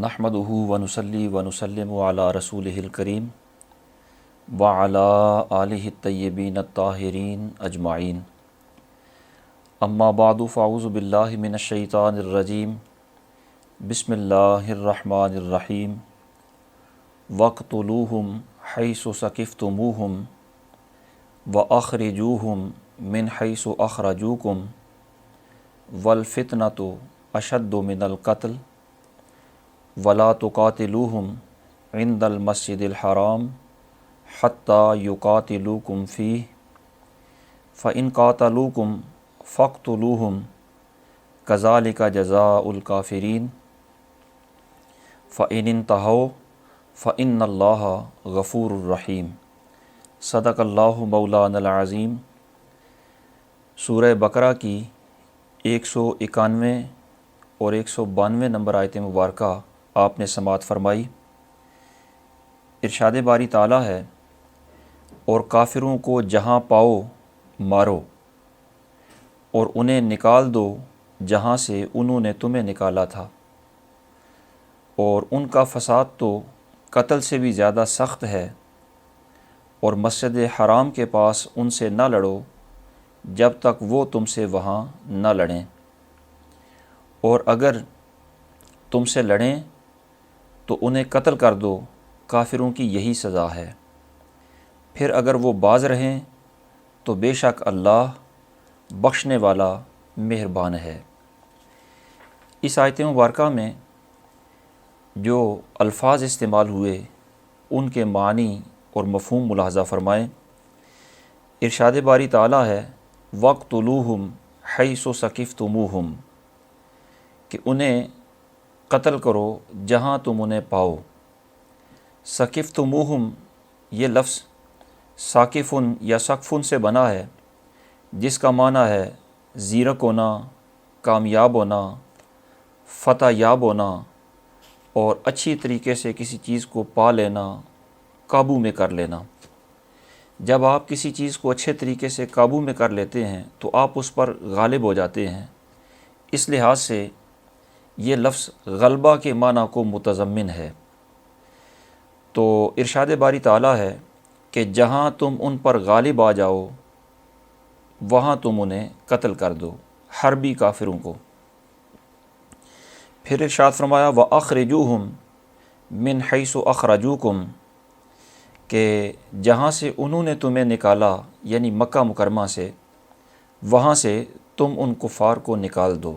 نحمدہ ونصلی ونسلم علی رسولہ الکریم وعلی آلہ الطیبین الطاہرین اجمعین، اما بعد فاعوذ باللہ من الشیطان الرجیم، بسم اللہ الرحمن الرحیم۔ وَاقْتُلُوهُمْ حَيْثُ ثَقِفْتُمُوهُمْ وَأَخْرِجُوهُمْ مِنْ حَيْثُ أَخْرَجُوكُمْ وَالْفِتْنَةُ أَشَدُّ مِنَ الْقَتْلِ وَلَا تُقَاتِلُوهُمْ عِنْدَ الْمَسْجِدِ الْحَرَامِ حَتَّى يُقَاتِلُوكُمْ فِيهِ فَإِنْ قَاتَلُوكُمْ فَاقْتُلُوهُمْ كَذَلِكَ جَزَاءُ الْكَافِرِينَ فَإِنِ انْتَهَوْا فَإِنَّ اللَّهَ غَفُورٌ رَحِيمٌ۔ صدق اللہ مولانا العظیم۔ سورہ بقرہ کی 191 اور 192 نمبر آیت مبارکہ آپ نے سماعت فرمائی۔ ارشاد باری تعالیٰ ہے، اور کافروں کو جہاں پاؤ مارو اور انہیں نکال دو جہاں سے انہوں نے تمہیں نکالا تھا، اور ان کا فساد تو قتل سے بھی زیادہ سخت ہے، اور مسجد حرام کے پاس ان سے نہ لڑو جب تک وہ تم سے وہاں نہ لڑیں، اور اگر تم سے لڑیں تو انہیں قتل کر دو، کافروں کی یہی سزا ہے۔ پھر اگر وہ باز رہیں تو بے شک اللہ بخشنے والا مہربان ہے۔ اس آیت مبارکہ میں جو الفاظ استعمال ہوئے ان کے معنی اور مفہوم ملاحظہ فرمائیں۔ ارشاد باری تعالیٰ ہے، وَاقْتُلُوهُمْ حَيْثُ ثَقِفْتُمُوهُمْ، کہ انہیں قتل کرو جہاں تم انہیں پاؤ۔ ثَقِفْتُمُوهُمْ یہ لفظ ثاقفن یا سقفن سے بنا ہے، جس کا معنی ہے زیرک ہونا، کامیاب ہونا، فتح یاب ہونا، اور اچھی طریقے سے کسی چیز کو پا لینا، قابو میں کر لینا۔ جب آپ کسی چیز کو اچھے طریقے سے قابو میں کر لیتے ہیں تو آپ اس پر غالب ہو جاتے ہیں۔ اس لحاظ سے یہ لفظ غلبہ کے معنی کو متضمن ہے۔ تو ارشاد باری تعالیٰ ہے کہ جہاں تم ان پر غالب آ جاؤ وہاں تم انہیں قتل کر دو، حربی کافروں کو۔ پھر ارشاد فرمایا، وَأَخْرِجُوهُمْ مِنْ حَيْثُ أَخْرَجُوكُمْ، کہ جہاں سے انہوں نے تمہیں نکالا یعنی مکہ مکرمہ سے، وہاں سے تم ان کفار کو نکال دو۔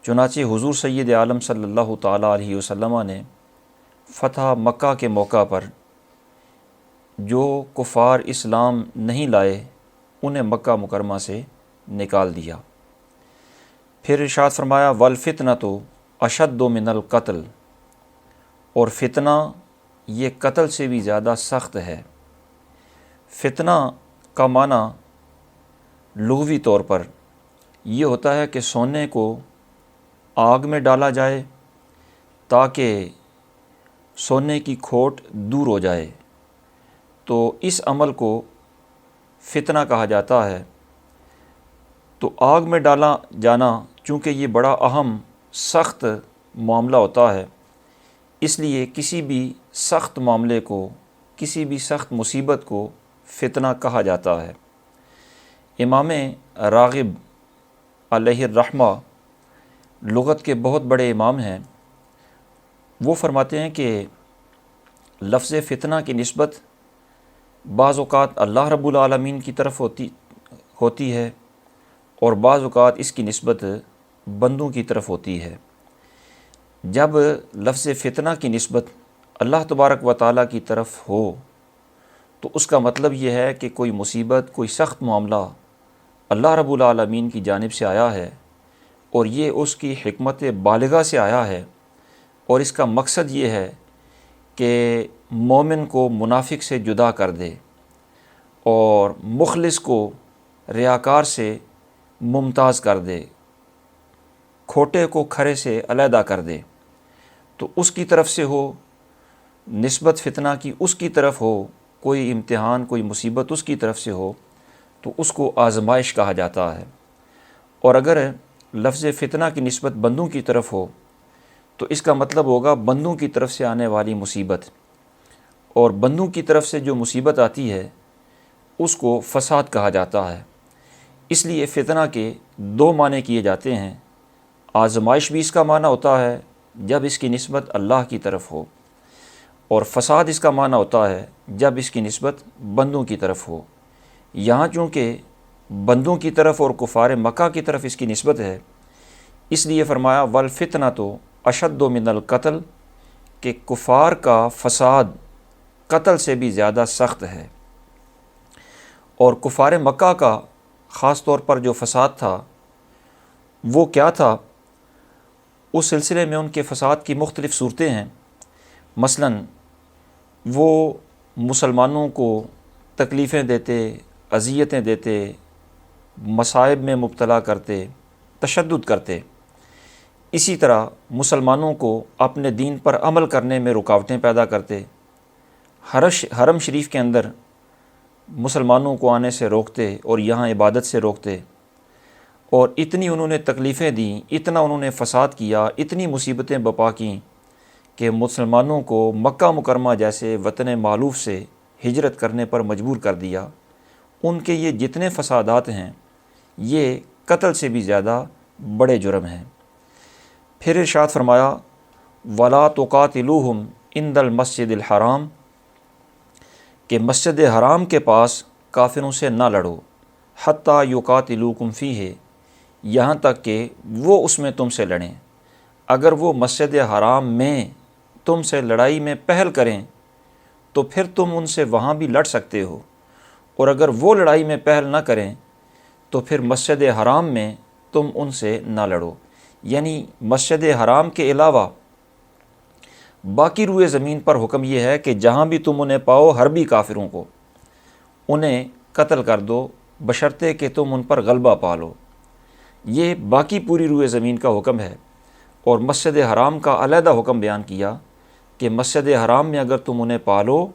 چنانچہ حضور سید عالم صلی اللہ تعالیٰ علیہ وسلم نے فتح مکہ کے موقع پر جو کفار اسلام نہیں لائے انہیں مکہ مکرمہ سے نکال دیا۔ پھر ارشاد فرمایا، وَالْفِتْنَةُ أَشَدُّ مِنَ الْقَتْلِ، اور فتنہ یہ قتل سے بھی زیادہ سخت ہے۔ فتنہ کا معنی لغوی طور پر یہ ہوتا ہے کہ سونے کو آگ میں ڈالا جائے تاکہ سونے کی کھوٹ دور ہو جائے، تو اس عمل کو فتنہ کہا جاتا ہے۔ تو آگ میں ڈالا جانا چونکہ یہ بڑا اہم سخت معاملہ ہوتا ہے، اس لیے کسی بھی سخت معاملے کو، کسی بھی سخت مصیبت کو فتنہ کہا جاتا ہے۔ امام راغب علیہ الرحمہ لغت کے بہت بڑے امام ہیں، وہ فرماتے ہیں کہ لفظ فتنہ کی نسبت بعض اوقات اللہ رب العالمین کی طرف ہوتی ہے اور بعض اوقات اس کی نسبت بندوں کی طرف ہوتی ہے۔ جب لفظ فتنہ کی نسبت اللہ تبارک و تعالیٰ کی طرف ہو تو اس کا مطلب یہ ہے کہ کوئی مصیبت، کوئی سخت معاملہ اللہ رب العالمین کی جانب سے آیا ہے، اور یہ اس کی حکمت بالغہ سے آیا ہے، اور اس کا مقصد یہ ہے کہ مومن کو منافق سے جدا کر دے اور مخلص کو ریاکار سے ممتاز کر دے، کھوٹے کو کھرے سے علیحدہ کر دے۔ تو اس کی طرف سے ہو نسبت فتنہ کی، اس کی طرف ہو کوئی امتحان، کوئی مصیبت اس کی طرف سے ہو تو اس کو آزمائش کہا جاتا ہے، اور اگر لفظ فتنہ کی نسبت بندوں کی طرف ہو تو اس کا مطلب ہوگا بندوں کی طرف سے آنے والی مصیبت، اور بندوں کی طرف سے جو مصیبت آتی ہے اس کو فساد کہا جاتا ہے۔ اس لیے فتنہ کے دو معنی کیے جاتے ہیں۔ آزمائش بھی اس کا معنی ہوتا ہے جب اس کی نسبت اللہ کی طرف ہو، اور فساد اس کا معنی ہوتا ہے جب اس کی نسبت بندوں کی طرف ہو۔ یہاں چونکہ بندوں کی طرف اور کفار مکہ کی طرف اس کی نسبت ہے، اس لیے فرمایا والفتنۃ اشد من القتل، کہ کفار کا فساد قتل سے بھی زیادہ سخت ہے۔ اور کفار مکہ کا خاص طور پر جو فساد تھا وہ کیا تھا؟ اس سلسلے میں ان کے فساد کی مختلف صورتیں ہیں۔ مثلاً وہ مسلمانوں کو تکلیفیں دیتے، اذیتیں دیتے، مصائب میں مبتلا کرتے، تشدد کرتے۔ اسی طرح مسلمانوں کو اپنے دین پر عمل کرنے میں رکاوٹیں پیدا کرتے، حرم شریف کے اندر مسلمانوں کو آنے سے روکتے اور یہاں عبادت سے روکتے، اور اتنی انہوں نے تکلیفیں دیں، اتنا انہوں نے فساد کیا، اتنی مصیبتیں بپا کیں کہ مسلمانوں کو مکہ مکرمہ جیسے وطن مألوف سے ہجرت کرنے پر مجبور کر دیا۔ ان کے یہ جتنے فسادات ہیں یہ قتل سے بھی زیادہ بڑے جرم ہیں۔ پھر ارشاد فرمایا وَلَا تُقَاتِلُوهُمْ عِنْدَ الْمَسْجِدِ الْحَرَامِ، کہ مسجد حرام کے پاس کافروں سے نہ لڑو، حتیٰ یقاتلوکم فیہ، یہاں تک کہ وہ اس میں تم سے لڑیں۔ اگر وہ مسجد حرام میں تم سے لڑائی میں پہل کریں تو پھر تم ان سے وہاں بھی لڑ سکتے ہو، اور اگر وہ لڑائی میں پہل نہ کریں تو پھر مسجد حرام میں تم ان سے نہ لڑو۔ یعنی مسجد حرام کے علاوہ باقی روئے زمین پر حکم یہ ہے کہ جہاں بھی تم انہیں پاؤ حربی کافروں کو، انہیں قتل کر دو بشرطے کہ تم ان پر غلبہ پا لو۔ یہ باقی پوری روئے زمین کا حکم ہے۔ اور مسجد حرام کا علیحدہ حکم بیان کیا کہ مسجد حرام میں اگر تم انہیں پالو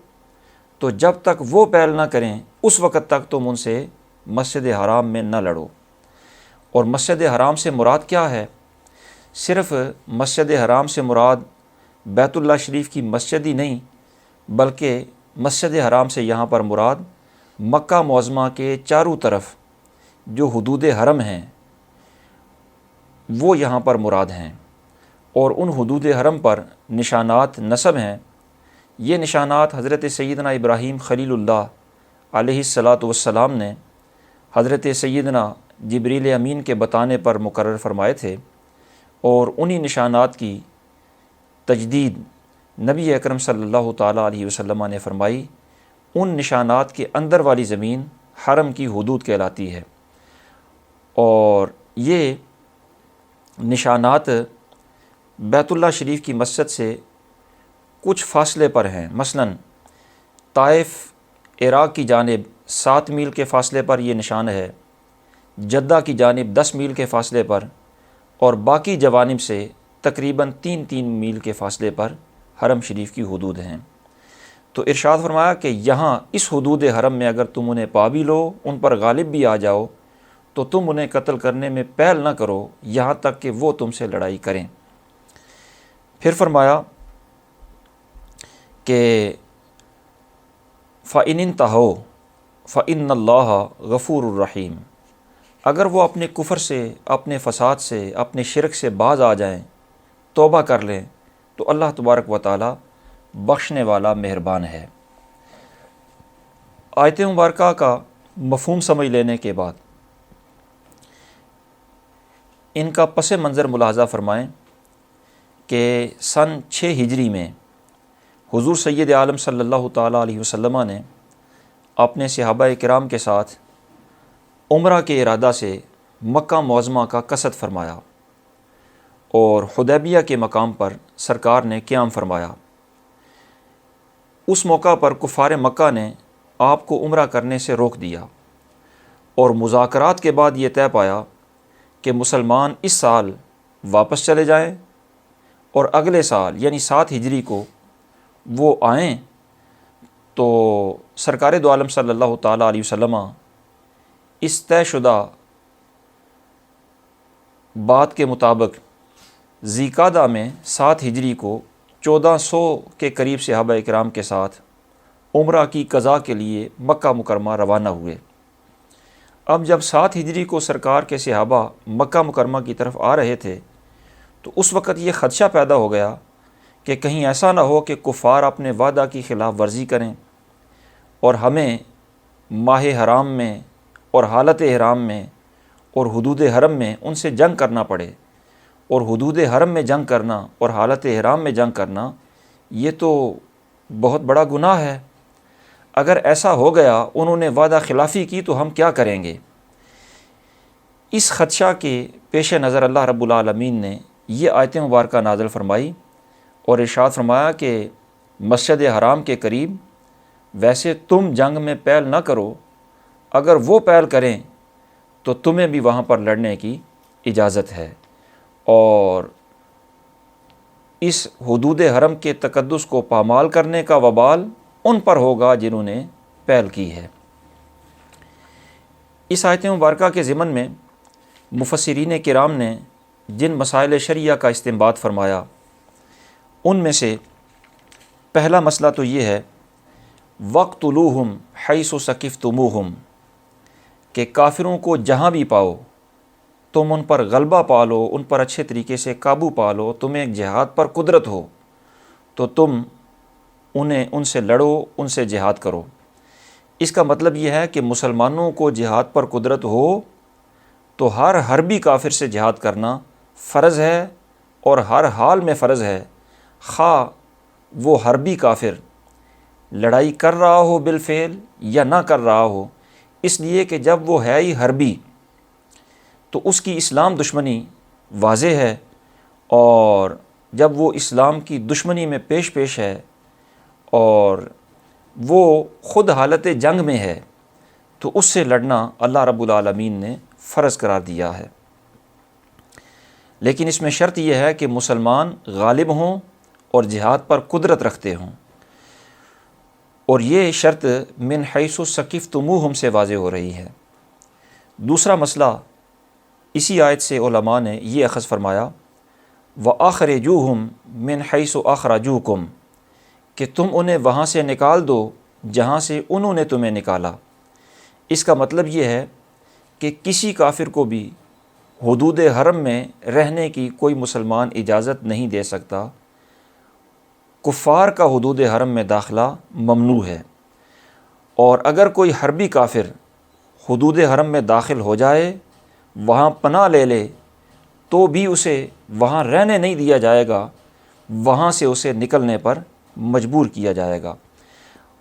تو جب تک وہ پہل نہ کریں اس وقت تک تم ان سے مسجد حرام میں نہ لڑو۔ اور مسجد حرام سے مراد کیا ہے؟ صرف مسجد حرام سے مراد بیت اللہ شریف کی مسجد ہی نہیں، بلکہ مسجد حرام سے یہاں پر مراد مکہ معظمہ کے چاروں طرف جو حدود حرم ہیں وہ یہاں پر مراد ہیں، اور ان حدود حرم پر نشانات نصب ہیں۔ یہ نشانات حضرت سیدنا ابراہیم خلیل اللہ علیہ السلام نے حضرت سیدنا جبریل امین کے بتانے پر مقرر فرمائے تھے، اور انہی نشانات کی تجدید نبی اکرم صلی اللہ تعالیٰ علیہ وسلم نے فرمائی۔ ان نشانات کے اندر والی زمین حرم کی حدود کہلاتی ہے، اور یہ نشانات بیت اللہ شریف کی مسجد سے کچھ فاصلے پر ہیں۔ مثلاً طائف عراق کی جانب 7 میل کے فاصلے پر یہ نشان ہے، جدہ کی جانب 10 میل کے فاصلے پر، اور باقی جوانب سے تقریباً 3 میل کے فاصلے پر حرم شریف کی حدود ہیں۔ تو ارشاد فرمایا کہ یہاں اس حدود حرم میں اگر تم انہیں پا بھی لو، ان پر غالب بھی آ جاؤ، تو تم انہیں قتل کرنے میں پہل نہ کرو یہاں تک کہ وہ تم سے لڑائی کریں۔ پھر فرمایا کہ فَإِنِ انْتَهَوْا فَإِنَّ اللَّهَ غَفُورٌ الرحیم، اگر وہ اپنے کفر سے، اپنے فساد سے، اپنے شرک سے باز آ جائیں، توبہ کر لیں، تو اللہ تبارک و تعالی بخشنے والا مہربان ہے۔ آیت مبارکہ کا مفہوم سمجھ لینے کے بعد ان کا پس منظر ملاحظہ فرمائیں کہ سن 6 ہجری میں حضور سید عالم صلی اللہ تعالیٰ علیہ وسلم نے اپنے صحابہ کرام کے ساتھ عمرہ کے ارادہ سے مکہ معظمہ کا قصد فرمایا، اور حدیبیہ کے مقام پر سرکار نے قیام فرمایا۔ اس موقع پر کفار مکہ نے آپ کو عمرہ کرنے سے روک دیا، اور مذاکرات کے بعد یہ طے پایا کہ مسلمان اس سال واپس چلے جائیں، اور اگلے سال یعنی 7 ہجری کو وہ آئیں تو سرکار دو عالم صلی اللہ تعالیٰ علیہ وسلم اس طے شدہ بات کے مطابق ذی-قعدہ میں 7 ہجری کو 1400 کے قریب صحابہ اکرام کے ساتھ عمرہ کی قضاء کے لیے مکہ مکرمہ روانہ ہوئے۔ اب جب 7 ہجری کو سرکار کے صحابہ مکہ مکرمہ کی طرف آ رہے تھے تو اس وقت یہ خدشہ پیدا ہو گیا کہ کہیں ایسا نہ ہو کہ کفار اپنے وعدہ کی خلاف ورزی کریں اور ہمیں ماہ حرام میں اور حالت احرام میں اور حدود حرم میں ان سے جنگ کرنا پڑے، اور حدود حرم میں جنگ کرنا اور حالت احرام میں جنگ کرنا یہ تو بہت بڑا گناہ ہے۔ اگر ایسا ہو گیا، انہوں نے وعدہ خلافی کی، تو ہم کیا کریں گے؟ اس خدشہ کے پیش نظر اللہ رب العالمین نے یہ آیت مبارکہ نازل فرمائی اور ارشاد فرمایا کہ مسجد حرام کے قریب ویسے تم جنگ میں پہل نہ کرو، اگر وہ پہل کریں تو تمہیں بھی وہاں پر لڑنے کی اجازت ہے، اور اس حدود حرم کے تقدس کو پامال کرنے کا وبال ان پر ہوگا جنہوں نے پہل کی ہے۔ اس آیت مبارکہ کے ضمن میں مفسرین کرام نے جن مسائل شرعیہ کا استنباط فرمایا ان میں سے پہلا مسئلہ تو یہ ہے وَاقْتُلُوهُمْ حَيْثُ ثَقِفْتُمُوهُمْ، کہ کافروں کو جہاں بھی پاؤ تم ان پر غلبہ پا لو، ان پر اچھے طریقے سے قابو پا لو، تمہیں جہاد پر قدرت ہو تو تم ان سے لڑو، ان سے جہاد کرو۔ اس کا مطلب یہ ہے کہ مسلمانوں کو جہاد پر قدرت ہو تو ہر حربی کافر سے جہاد کرنا فرض ہے، اور ہر حال میں فرض ہے، خواہ وہ حربی کافر لڑائی کر رہا ہو بالفعل یا نہ کر رہا ہو، اس لیے کہ جب وہ ہے ہی حربی تو اس کی اسلام دشمنی واضح ہے، اور جب وہ اسلام کی دشمنی میں پیش ہے اور وہ خود حالت جنگ میں ہے تو اس سے لڑنا اللہ رب العالمین نے فرض قرار دیا ہے۔ لیکن اس میں شرط یہ ہے کہ مسلمان غالب ہوں اور جہاد پر قدرت رکھتے ہوں، اور یہ شرط من حیث ثقفتموہم سے واضح ہو رہی ہے۔ دوسرا مسئلہ اسی آیت سے علماء نے یہ اخذ فرمایا وَأَخْرِجُوهُمْ مِنْ حَيْثُ أَخْرَجُوكُمْ، کہ تم انہیں وہاں سے نکال دو جہاں سے انہوں نے تمہیں نکالا۔ اس کا مطلب یہ ہے کہ کسی کافر کو بھی حدود حرم میں رہنے کی کوئی مسلمان اجازت نہیں دے سکتا، کفار کا حدود حرم میں داخلہ ممنوع ہے، اور اگر کوئی حربی کافر حدود حرم میں داخل ہو جائے، وہاں پناہ لے لے، تو بھی اسے وہاں رہنے نہیں دیا جائے گا، وہاں سے اسے نکلنے پر مجبور کیا جائے گا۔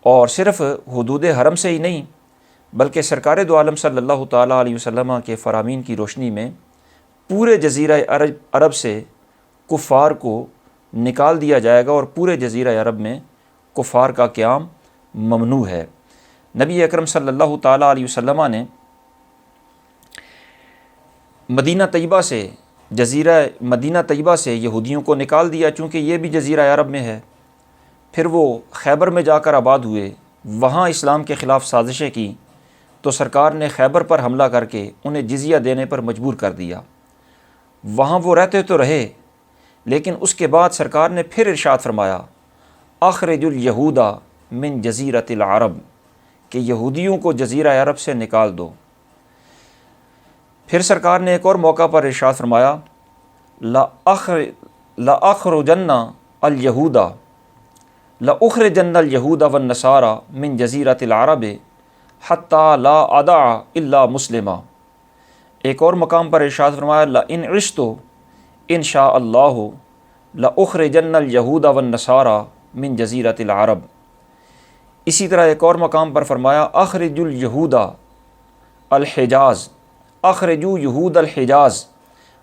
اور صرف حدود حرم سے ہی نہیں بلکہ سرکار دو عالم صلی اللہ تعالیٰ علیہ وسلم کے فرامین کی روشنی میں پورے جزیرہ عرب سے کفار کو نکال دیا جائے گا، اور پورے جزیرہ عرب میں کفار کا قیام ممنوع ہے۔ نبی اکرم صلی اللہ تعالیٰ علیہ وسلم نے مدینہ طیبہ سے یہودیوں کو نکال دیا، چونکہ یہ بھی جزیرہ عرب میں ہے۔ پھر وہ خیبر میں جا کر آباد ہوئے، وہاں اسلام کے خلاف سازشیں کی تو سرکار نے خیبر پر حملہ کر کے انہیں جزیہ دینے پر مجبور کر دیا۔ وہاں وہ رہتے تو رہے، لیکن اس کے بعد سرکار نے پھر ارشاد فرمایا اخرج الیہود من جزیرۃ العرب، کہ یہودیوں کو جزیرہ عرب سے نکال دو۔ پھر سرکار نے ایک اور موقع پر ارشاد فرمایا لَأَخْرُجَنَّ الْيَهُودَ لَأُخْرِجَنَّ الْيَهُودَ وَالنَّصَارَى مِنْ جَزِيرَةِ الْعَرَبِ حَتَّى لَا أَدَعَ إِلَّا مُسْلِمًا۔ ایک اور مقام پر ارشاد فرمایا لَإِنْ عِشْتُ إِنْ شَاءَ اللَّهُ لَأُخْرِجَنَّ الْيَهُودَ وَالنَّصَارَى مِنْ جَزِيرَةِ الْعَرَبِ۔ اسی طرح ایک اور مقام پر فرمایا اخرجوا اليہود الحجاز اخرجوا یہود الحجاز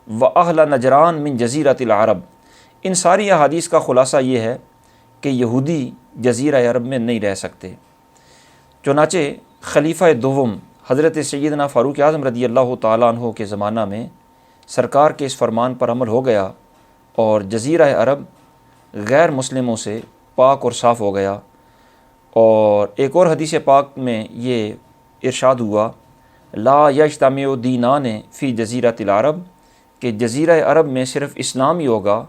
واہل نجران من جزیرۃ العرب۔ ان ساری احادیث کا خلاصہ یہ ہے کہ یہودی جزیرہ عرب میں نہیں رہ سکتے۔ چنانچہ خلیفہ دوم حضرت سیدنا فاروق اعظم رضی اللہ تعالیٰ عنہ کے زمانہ میں سرکار کے اس فرمان پر عمل ہو گیا، اور جزیرہ عرب غیر مسلموں سے پاک اور صاف ہو گیا۔ اور ایک اور حدیث پاک میں یہ ارشاد ہوا لا یجتمع دینان فی جزیرۃ العرب، کہ جزیرہ عرب میں صرف اسلام ہی ہوگا،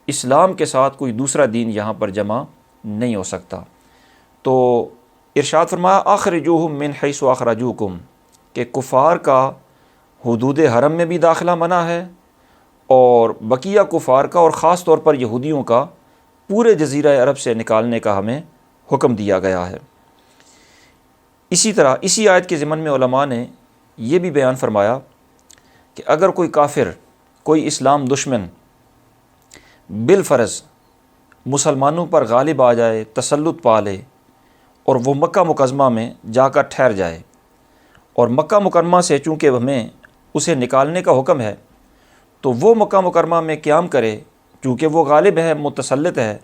اسلام کے ساتھ کوئی دوسرا دین یہاں پر جمع نہیں ہو سکتا۔ تو ارشاد فرمایا اخرجوہم من حیث اخرجوکم، کہ کفار کا حدود حرم میں بھی داخلہ منع ہے، اور بقیہ کفار کا اور خاص طور پر یہودیوں کا پورے جزیرہ عرب سے نکالنے کا ہمیں حکم دیا گیا ہے۔ اسی طرح اسی آیت کے ضمن میں علماء نے یہ بھی بیان فرمایا کہ اگر کوئی کافر، کوئی اسلام دشمن بالفرض مسلمانوں پر غالب آ جائے، تسلط پا لے، اور وہ مکہ مکرمہ میں جا کر ٹھہر جائے، اور مکہ مکرمہ سے چونکہ ہمیں اسے نکالنے کا حکم ہے، تو وہ مکہ مکرمہ میں قیام کرے، چونکہ وہ غالب ہے، متسلط ہے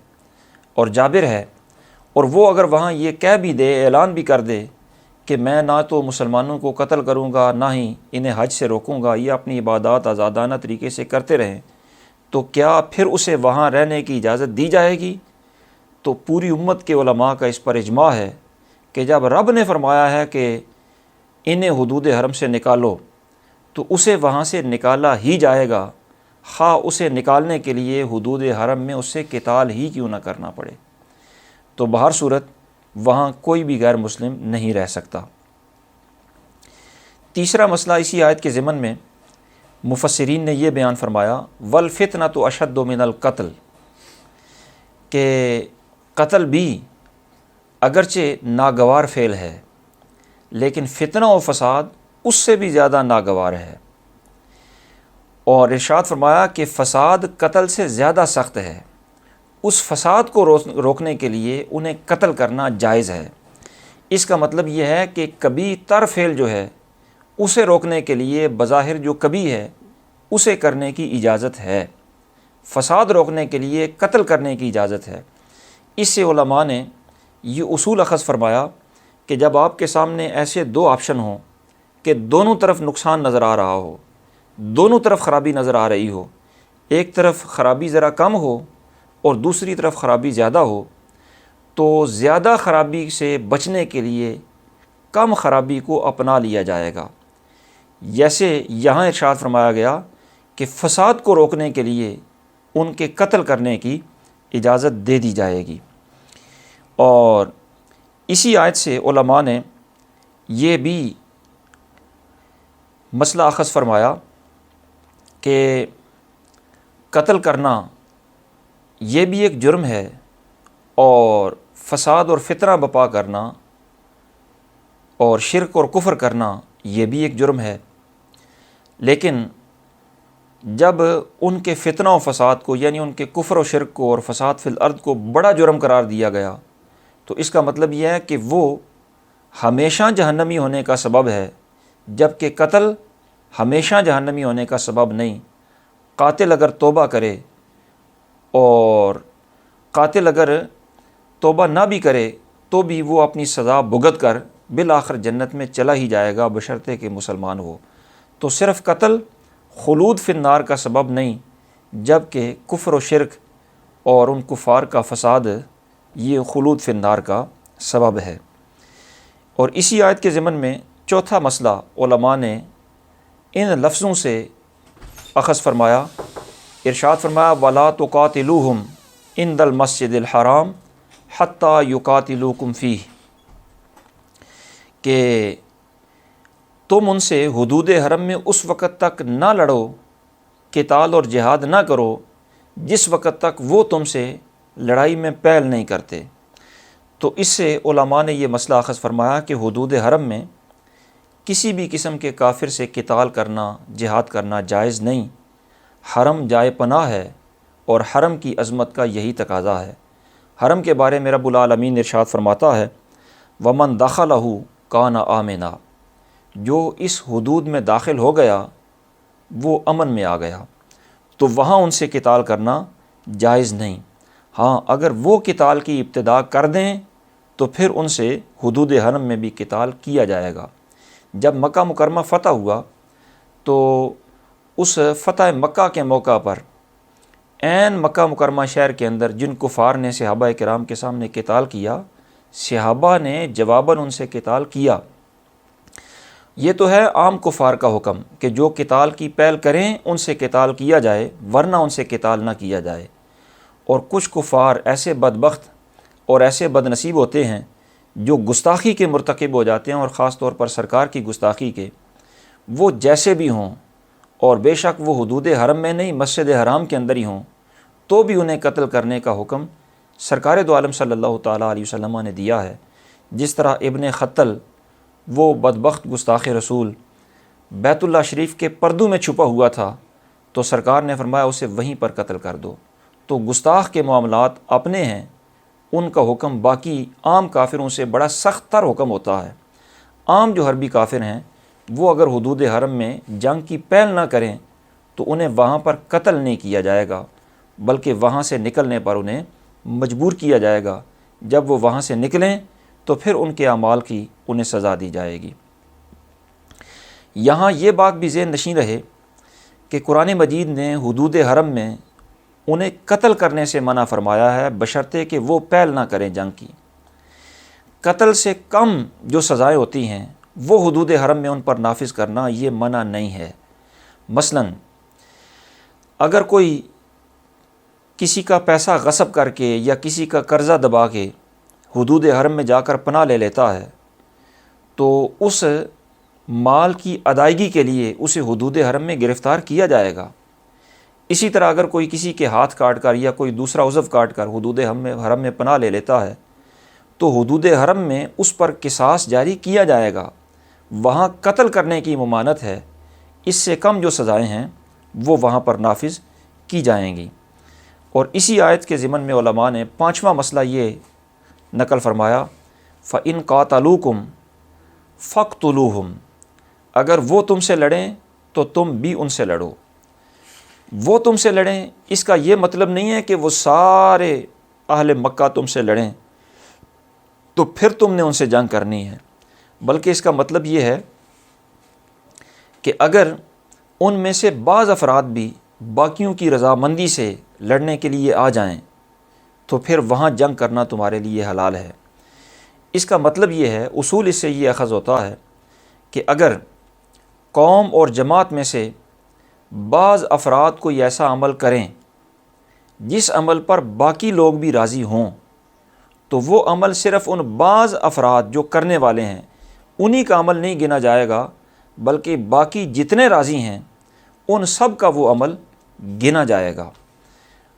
اور جابر ہے، اور وہ اگر وہاں یہ کہہ بھی دے، اعلان بھی کر دے کہ میں نہ تو مسلمانوں کو قتل کروں گا، نہ ہی انہیں حج سے روکوں گا، یہ اپنی عبادات آزادانہ طریقے سے کرتے رہیں، تو کیا پھر اسے وہاں رہنے کی اجازت دی جائے گی؟ تو پوری امت کے علماء کا اس پر اجماع ہے کہ جب رب نے فرمایا ہے کہ انہیں حدود حرم سے نکالو، تو اسے وہاں سے نکالا ہی جائے گا، خواہ اسے نکالنے کے لیے حدود حرم میں اس سے قتال ہی کیوں نہ کرنا پڑے۔ تو بہر صورت وہاں کوئی بھی غیر مسلم نہیں رہ سکتا۔ تیسرا مسئلہ اسی آیت کے ضمن میں مفسرین نے یہ بیان فرمایا والفتنۃ اشد من القتل، کہ قتل بھی اگرچہ ناگوار فعل ہے، لیکن فتنہ و فساد اس سے بھی زیادہ ناگوار ہے، اور ارشاد فرمایا کہ فساد قتل سے زیادہ سخت ہے، اس فساد کو روکنے کے لیے انہیں قتل کرنا جائز ہے۔ اس کا مطلب یہ ہے کہ کبھی تر فعل جو ہے اسے روکنے کے لیے بظاہر جو کبھی ہے اسے کرنے کی اجازت ہے، فساد روکنے کے لیے قتل کرنے کی اجازت ہے۔ اس سے علماء نے یہ اصول اخذ فرمایا کہ جب آپ کے سامنے ایسے دو آپشن ہوں کہ دونوں طرف نقصان نظر آ رہا ہو، دونوں طرف خرابی نظر آ رہی ہو، ایک طرف خرابی ذرا کم ہو اور دوسری طرف خرابی زیادہ ہو، تو زیادہ خرابی سے بچنے کے لیے کم خرابی کو اپنا لیا جائے گا۔ جیسے یہاں ارشاد فرمایا گیا کہ فساد کو روکنے کے لیے ان کے قتل کرنے کی اجازت دے دی جائے گی۔ اور اسی آیت سے علماء نے یہ بھی مسئلہ اخذ فرمایا کہ قتل کرنا یہ بھی ایک جرم ہے، اور فساد اور فتنہ بپا کرنا اور شرک اور کفر کرنا یہ بھی ایک جرم ہے، لیکن جب ان کے فتنہ و فساد کو، یعنی ان کے کفر و شرک کو اور فساد فی الارض کو بڑا جرم قرار دیا گیا، تو اس کا مطلب یہ ہے کہ وہ ہمیشہ جہنمی ہونے کا سبب ہے، جبکہ قتل ہمیشہ جہنمی ہونے کا سبب نہیں۔ قاتل اگر توبہ کرے، اور قاتل اگر توبہ نہ بھی کرے تو بھی وہ اپنی سزا بھگت کر بالآخر جنت میں چلا ہی جائے گا، بشرطے کہ مسلمان ہو۔ تو صرف قتل خلود فی النار کا سبب نہیں، جبکہ کفر و شرک اور ان کفار کا فساد یہ خلود فی النار کا سبب ہے۔ اور اسی آیت کے ضمن میں چوتھا مسئلہ علماء نے ان لفظوں سے اخذ فرمایا، ارشاد فرمایا وَلَا تُقَاتِلُوهُمْ عِنْدَ الْمَسْجِدِ الْحَرَامِ حَتَّى يُقَاتِلُوكُمْ فِيهِ، کہ تم ان سے حدود حرم میں اس وقت تک نہ لڑو، قتال اور جہاد نہ کرو جس وقت تک وہ تم سے لڑائی میں پہل نہیں کرتے۔ تو اس سے علماء نے یہ مسئلہ اخذ فرمایا کہ حدود حرم میں کسی بھی قسم کے کافر سے قتال کرنا، جہاد کرنا جائز نہیں۔ حرم جائے پناہ ہے، اور حرم کی عظمت کا یہی تقاضا ہے۔ حرم کے بارے میں رب العالمین ارشاد فرماتا ہے وَمَن دَخَلَهُ كَانَ آمِنًا، جو اس حدود میں داخل ہو گیا وہ امن میں آ گیا، تو وہاں ان سے قتال کرنا جائز نہیں۔ ہاں اگر وہ قتال کی ابتدا کر دیں تو پھر ان سے حدود حرم میں بھی قتال کیا جائے گا۔ جب مکہ مکرمہ فتح ہوا تو اس فتح مکہ کے موقع پر عین مکہ مکرمہ شہر کے اندر جن کفار نے صحابہ کرام کے سامنے قتال کیا، صحابہ نے جواباً ان سے قتال کیا، یہ تو ہے عام کفار کا حکم کہ جو قتال کی پہل کریں ان سے قتال کیا جائے، ورنہ ان سے قتال نہ کیا جائے۔ اور کچھ کفار ایسے بدبخت اور ایسے بد نصیب ہوتے ہیں جو گستاخی کے مرتکب ہو جاتے ہیں، اور خاص طور پر سرکار کی گستاخی کے، وہ جیسے بھی ہوں، اور بے شک وہ حدود حرم میں نہیں مسجد حرام کے اندر ہی ہوں، تو بھی انہیں قتل کرنے کا حکم سرکار دو عالم صلی اللہ تعالیٰ علیہ وسلم نے دیا ہے۔ جس طرح ابن خطل، وہ بدبخت گستاخ رسول، بیت اللہ شریف کے پردوں میں چھپا ہوا تھا، تو سرکار نے فرمایا اسے وہیں پر قتل کر دو۔ تو گستاخ کے معاملات اپنے ہیں، ان کا حکم باقی عام کافروں سے بڑا سخت تر حکم ہوتا ہے۔ عام جو حربی کافر ہیں وہ اگر حدود حرم میں جنگ کی پہل نہ کریں تو انہیں وہاں پر قتل نہیں کیا جائے گا، بلکہ وہاں سے نکلنے پر انہیں مجبور کیا جائے گا۔ جب وہ وہاں سے نکلیں تو پھر ان کے اعمال کی انہیں سزا دی جائے گی۔ یہاں یہ بات بھی ذہن نشین رہے کہ قرآن مجید نے حدود حرم میں انہیں قتل کرنے سے منع فرمایا ہے، بشرطے کہ وہ پہل نہ کریں جنگ کی۔ قتل سے کم جو سزائیں ہوتی ہیں وہ حدود حرم میں ان پر نافذ کرنا یہ منع نہیں ہے۔ مثلا اگر کوئی کسی کا پیسہ غصب کر کے یا کسی کا قرضہ دبا کے حدود حرم میں جا کر پناہ لے لیتا ہے تو اس مال کی ادائیگی کے لیے اسے حدود حرم میں گرفتار کیا جائے گا۔ اسی طرح اگر کوئی کسی کے ہاتھ کاٹ کر یا کوئی دوسرا عضو کاٹ کر حدود حرم میں پناہ لے لیتا ہے تو حدود حرم میں اس پر قصاص جاری کیا جائے گا۔ وہاں قتل کرنے کی ممانعت ہے، اس سے کم جو سزائیں ہیں وہ وہاں پر نافذ کی جائیں گی۔ اور اسی آیت کے ضمن میں علماء نے پانچواں مسئلہ یہ نقل فرمایا، فَإِن قَاتَلُوكُمْ فَاقْتُلُوهُمْ، اگر وہ تم سے لڑیں تو تم بھی ان سے لڑو۔ وہ تم سے لڑیں اس کا یہ مطلب نہیں ہے کہ وہ سارے اہل مکہ تم سے لڑیں تو پھر تم نے ان سے جنگ کرنی ہے، بلکہ اس کا مطلب یہ ہے کہ اگر ان میں سے بعض افراد بھی باقیوں کی رضامندی سے لڑنے کے لیے آ جائیں تو پھر وہاں جنگ کرنا تمہارے لیے حلال ہے۔ اس کا مطلب یہ ہے، اصول اس سے یہ اخذ ہوتا ہے کہ اگر قوم اور جماعت میں سے بعض افراد کوئی ایسا عمل کریں جس عمل پر باقی لوگ بھی راضی ہوں تو وہ عمل صرف ان بعض افراد جو کرنے والے ہیں انہی کا عمل نہیں گنا جائے گا، بلکہ باقی جتنے راضی ہیں ان سب کا وہ عمل گنا جائے گا۔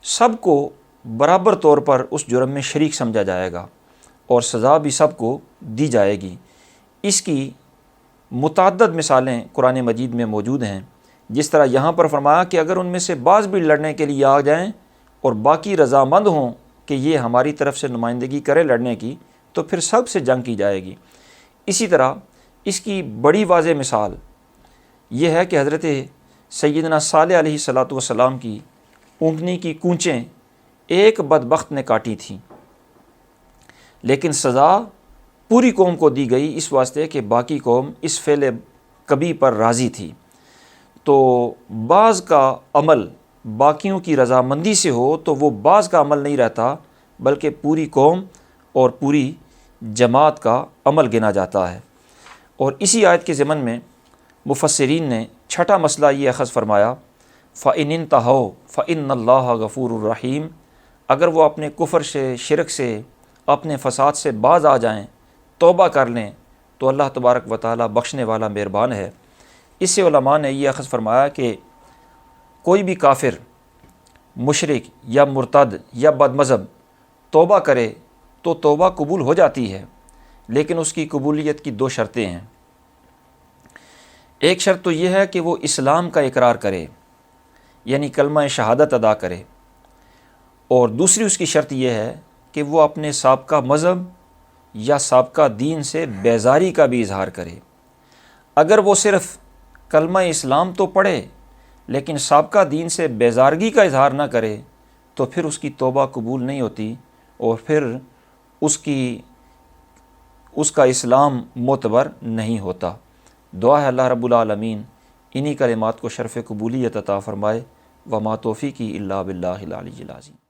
سب کو برابر طور پر اس جرم میں شریک سمجھا جائے گا اور سزا بھی سب کو دی جائے گی۔ اس کی متعدد مثالیں قرآن مجید میں موجود ہیں، جس طرح یہاں پر فرمایا کہ اگر ان میں سے بعض بھی لڑنے کے لیے آ جائیں اور باقی رضامند ہوں کہ یہ ہماری طرف سے نمائندگی کرے لڑنے کی، تو پھر سب سے جنگ کی جائے گی۔ اسی طرح اس کی بڑی واضح مثال یہ ہے کہ حضرت سیدنا صالح علیہ الصلاۃ والسلام کی اونگنی کی کونچیں ایک بدبخت نے کاٹی تھیں، لیکن سزا پوری قوم کو دی گئی اس واسطے کہ باقی قوم اس فعل کبھی پر راضی تھی۔ تو بعض کا عمل باقیوں کی رضامندی سے ہو تو وہ بعض کا عمل نہیں رہتا، بلکہ پوری قوم اور پوری جماعت کا عمل گنا جاتا ہے۔ اور اسی آیت کے ضمن میں مفسرین نے چھٹا مسئلہ یہ اخذ فرمایا، فَإِنِ انْتَهَوْا فَإِنَّ اللَّهَ غَفُورٌ رَحِيمٌ، اگر وہ اپنے کفر سے، شرک سے، اپنے فساد سے باز آ جائیں، توبہ کر لیں تو اللہ تبارک و تعالیٰ بخشنے والا مہربان ہے۔ اس سے علماء نے یہ اخذ فرمایا کہ کوئی بھی کافر، مشرک یا مرتد یا بد مذہب توبہ کرے تو توبہ قبول ہو جاتی ہے، لیکن اس کی قبولیت کی دو شرطیں ہیں۔ ایک شرط تو یہ ہے کہ وہ اسلام کا اقرار کرے، یعنی کلمہ شہادت ادا کرے، اور دوسری اس کی شرط یہ ہے کہ وہ اپنے سابقہ مذہب یا سابقہ دین سے بیزاری کا بھی اظہار کرے۔ اگر وہ صرف کلمہ اسلام تو پڑھے لیکن سابقہ دین سے بیزارگی کا اظہار نہ کرے تو پھر اس کی توبہ قبول نہیں ہوتی، اور پھر اس کا اسلام معتبر نہیں ہوتا۔ دعا ہے اللہ رب العالمین انہی کلمات کو شرف قبولیت عطا فرمائے۔ وما توفیقی الا باللہ العلی العظیم۔